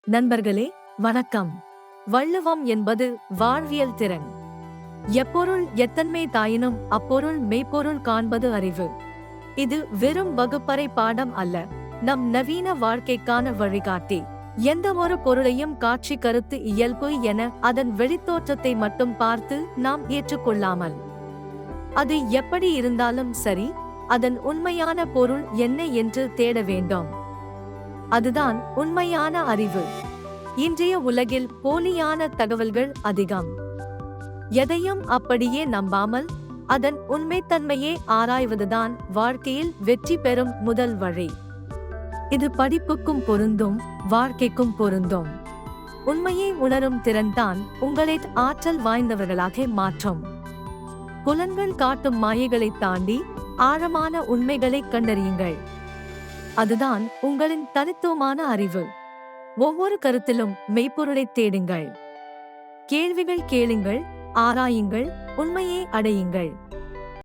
நண்பர்களே, வணக்கம். வள்ளுவம் என்பது வாழ்வியல் திறன். எப்பொருள் எத்தன்மை தாயினும் அப்பொருள் மெய்ப்பொருள் காண்பது அறிவு. இது வெறும் வகுப்பறை பாடம் அல்ல, நம் நவீன வாழ்க்கைக்கான வழிகாட்டி. எந்த ஒரு பொருளையும் காட்சி கருத்து இயல்பு என அதன் வெளித்தோற்றத்தை மட்டும் பார்த்து நாம் ஏற்றுக்கொள்ளாமல், அது எப்படி இருந்தாலும் சரி, அதன் உண்மையான பொருள் என்ன என்று தேட வேண்டும். அதுதான் உண்மையான அறிவு. இன்றைய உலகில் போலியான தகவல்கள் அதிகம். எதையும் அப்படியே நம்பாமல் அதன் உண்மைத்தன்மையை ஆராய்வதுதான் வாழ்க்கையில் வெற்றி பெறும் முதல் வழி. இது படிப்புக்கும் பொருந்தும், வாழ்க்கைக்கும் பொருந்தும். உண்மையை உணரும் திறன்தான் உங்களை ஆற்றல் வாய்ந்தவர்களாக மாற்றும். புலன்கள் காட்டும் மாயைகளை தாண்டி ஆழமான உண்மைகளை கண்டறியுங்கள். அதுதான் உங்களின் தனித்துவமான அறிவு. ஒவ்வொரு கருத்திலும் மெய்ப்பொருளை தேடுங்கள். கேள்விகள் கேளுங்கள், ஆராயுங்கள், உண்மையை அடையுங்கள்.